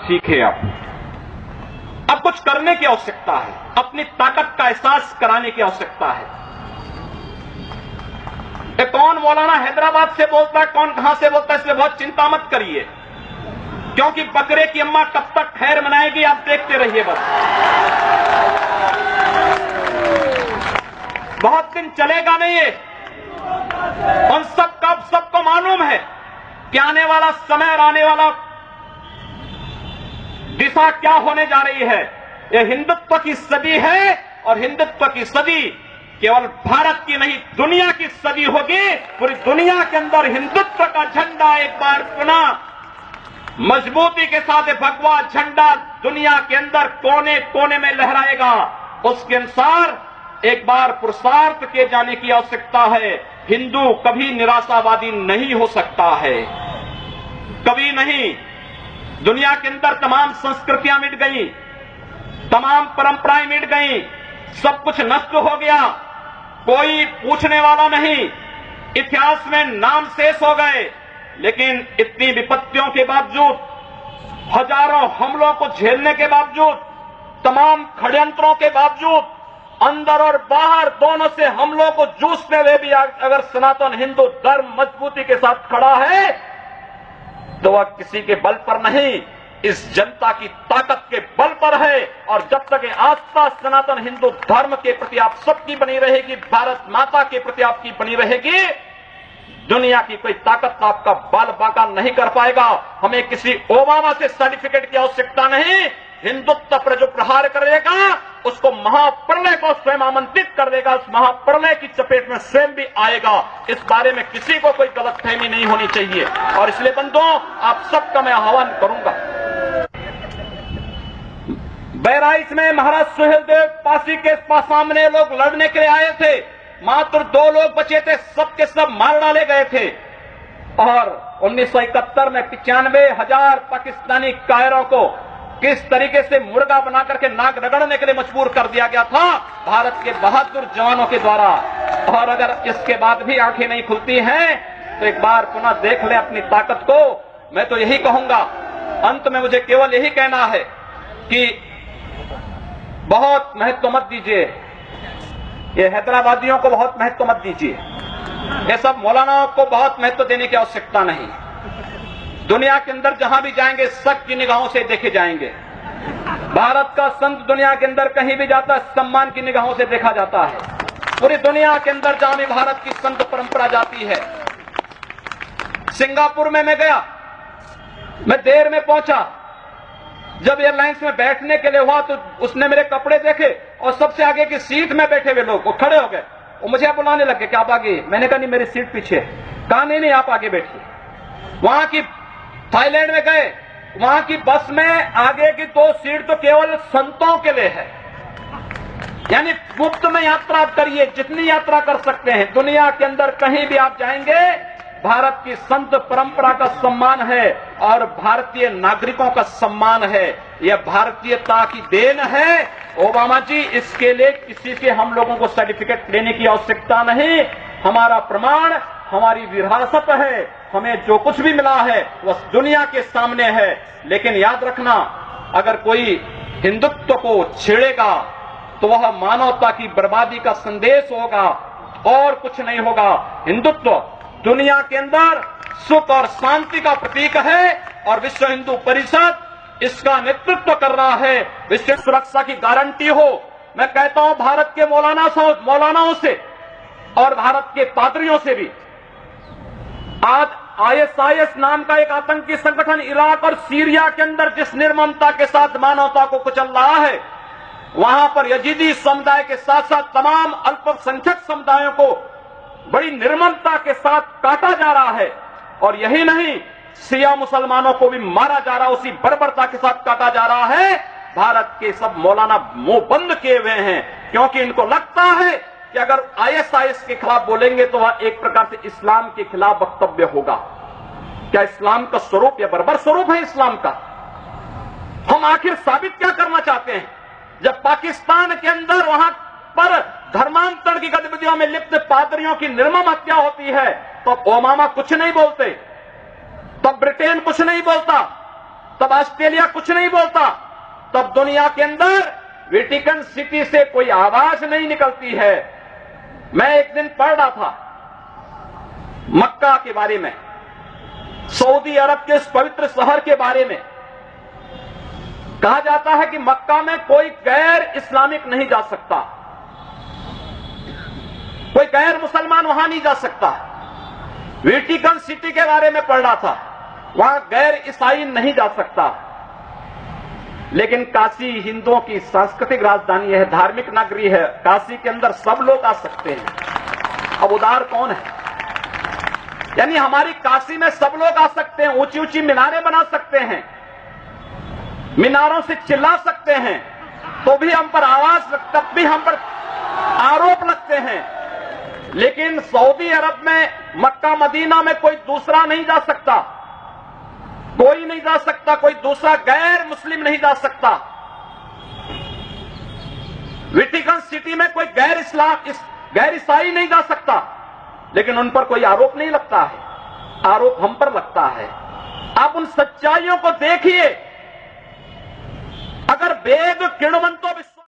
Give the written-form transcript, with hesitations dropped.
सीखे। अब कुछ करने की आवश्यकता है, अपनी ताकत का एहसास कराने की आवश्यकता है। कौन मौलाना हैदराबाद से बोलता है, कौन कहां से बोलता है, इसलिए बहुत चिंता मत करिए, क्योंकि बकरे की अम्मा कब तक खैर मनाएगी आप देखते रहिए। बस बहुत दिन चलेगा नहीं ये। उन सबको मालूम है कि आने वाला समय और आने वाला दिशा क्या होने जा रही है। यह हिंदुत्व की सदी है और हिंदुत्व की सदी केवल भारत की नहीं दुनिया की सदी होगी। पूरी दुनिया के अंदर हिंदुत्व का झंडा एक बार पुनः मजबूती के साथ भगवा झंडा दुनिया के अंदर कोने कोने में लहराएगा। उसके अनुसार एक बार पुरुषार्थ किए जाने की आवश्यकता है। हिंदू कभी निराशावादी नहीं हो सकता है, कभी नहीं। दुनिया के अंदर तमाम संस्कृतियां मिट गई, तमाम परंपराएं मिट गई, सब कुछ नष्ट हो गया, कोई पूछने वाला नहीं, इतिहास में नाम शेष हो गए। लेकिन इतनी विपत्तियों के बावजूद, हजारों हमलों को झेलने के बावजूद, तमाम षड्यंत्रों के बावजूद, अंदर और बाहर दोनों से हमलों को जूझते हुए भी अगर सनातन हिंदू धर्म मजबूती के साथ खड़ा है तो वह किसी के बल पर नहीं, इस जनता की ताकत के बल पर है। और जब तक आस्था सनातन हिंदू धर्म के प्रति आप सबकी बनी रहेगी, भारत माता के प्रति आपकी बनी रहेगी, दुनिया की कोई ताकत आपका बाल बांका नहीं कर पाएगा। हमें किसी ओबामा से सर्टिफिकेट की आवश्यकता नहीं। हिंदुत्व पर जो प्रहार करेगा उसको महाप्रलय को स्वयं आमंत्रित कर देगा, उस महाप्रलय की चपेट में स्वयं भी आएगा। इस बारे में किसी को कोई गलतफहमी नहीं होनी चाहिए। और इसलिए बंधुओं, आप सबका मैं आह्वान करूंगा। बहराइच में महाराज सुहेलदेव पासी के सामने लोग लड़ने के लिए आए थे, मात्र 2 लोग बचे थे, सबके सब मार डाले गए थे। और 1971 में 95,000 पाकिस्तानी कायरों को किस तरीके से मुर्गा बना करके नाक रगड़ने के लिए मजबूर कर दिया गया था भारत के बहादुर जवानों के द्वारा। और अगर इसके बाद भी आंखें नहीं खुलती हैं तो एक बार पुनः देख लें अपनी ताकत को। मैं तो यही कहूंगा, अंत में मुझे केवल यही कहना है कि बहुत महत्व मत दीजिए, ये हैदराबादियों को बहुत महत्व मत दीजिए, ये सब मौलानाओं को बहुत महत्व देने की आवश्यकता नहीं। दुनिया के अंदर जहां भी जाएंगे शक की निगाहों से देखे जाएंगे। भारत का संत दुनिया के अंदर कहीं भी जाता है सम्मान की निगाहों से देखा जाता है। पूरी दुनिया के अंदर जहां भी भारत की संत परंपरा जाती है। सिंगापुर में मैं गया, मैं देर में पहुंचा, जब एयरलाइंस में बैठने के लिए हुआ तो उसने मेरे कपड़े देखे और सबसे आगे की सीट में बैठे हुए लोग वो खड़े हो गए, वो मुझे बुलाने लगे कि आप आगे। मैंने कहा नहीं, मेरी सीट पीछे। कहा नहीं आप आगे बैठिए। वहां की थाईलैंड में गए, वहां की बस में आगे की 2 सीट तो केवल संतों के लिए है, यानी मुफ्त में यात्रा करिए, जितनी यात्रा कर सकते हैं। दुनिया के अंदर कहीं भी आप जाएंगे, भारत की संत परंपरा का सम्मान है और भारतीय नागरिकों का सम्मान है। यह भारतीयता की देन है। ओबामा जी, इसके लिए किसी से हम लोगों को सर्टिफिकेट लेने की आवश्यकता नहीं। हमारा प्रमाण हमारी विरासत है, हमें जो कुछ भी मिला है वह दुनिया के सामने है। लेकिन याद रखना, अगर कोई हिंदुत्व को छेड़ेगा तो वह मानवता की बर्बादी का संदेश होगा और कुछ नहीं होगा। हिंदुत्व दुनिया के अंदर सुख और शांति का प्रतीक है और विश्व हिंदू परिषद इसका नेतृत्व कर रहा है। विश्व सुरक्षा की गारंटी हो। मैं कहता हूं भारत के मौलानाओं से और भारत के पादरियों से भी, आज ISIS नाम का एक आतंकी संगठन इराक और सीरिया के अंदर जिस निर्ममता के साथ मानवता को कुचल रहा है, वहां पर यजीदी समुदाय के साथ साथ तमाम अल्पसंख्यक समुदायों को बड़ी निर्ममता के साथ काटा जा रहा है। और यही नहीं, शिया मुसलमानों को भी मारा जा रहा है, उसी बर्बरता के साथ काटा जा रहा है। भारत के सब मौलाना मुंह बंद किए हुए हैं, क्योंकि इनको लगता है कि अगर ISIS के खिलाफ बोलेंगे तो वह एक प्रकार से इस्लाम के खिलाफ वक्तव्य होगा। क्या इस्लाम का स्वरूप या बर्बर स्वरूप है इस्लाम का? हम आखिर साबित क्या करना चाहते हैं? जब पाकिस्तान के अंदर वहां पर धर्मांतरण की गतिविधियों में लिप्त पादरियों की निर्मम हत्या होती है, तो ओबामा कुछ नहीं बोलते, तब ब्रिटेन कुछ नहीं बोलता, तब ऑस्ट्रेलिया कुछ नहीं बोलता, तब दुनिया के अंदर वेटिकन सिटी से कोई आवाज नहीं निकलती है। मैं एक दिन पढ़ रहा था मक्का के बारे में, सऊदी अरब के उस पवित्र शहर के बारे में। कहा जाता है कि मक्का में कोई गैर इस्लामिक नहीं जा सकता, कोई गैर मुसलमान वहां नहीं जा सकता। वेटिकन सिटी के बारे में पढ़ रहा था, वहां गैर ईसाई नहीं जा सकता। लेकिन काशी हिंदुओं की सांस्कृतिक राजधानी है, धार्मिक नगरी है, काशी के अंदर सब लोग आ सकते हैं। अब उदार कौन है? यानी हमारी काशी में सब लोग आ सकते हैं, ऊंची ऊंची मीनारें बना सकते हैं, मीनारों से चिल्ला सकते हैं, तो भी हम पर आवाज, तब भी हम पर आरोप लगते हैं। लेकिन सऊदी अरब में, मक्का मदीना में कोई दूसरा नहीं जा सकता, कोई नहीं जा सकता, कोई दूसरा गैर मुस्लिम नहीं जा सकता। वेटिकन सिटी में कोई गैर ईसाई नहीं जा सकता, लेकिन उन पर कोई आरोप नहीं लगता है, आरोप हम पर लगता है। आप उन सच्चाइयों को देखिए। अगर वेद किण्वंतो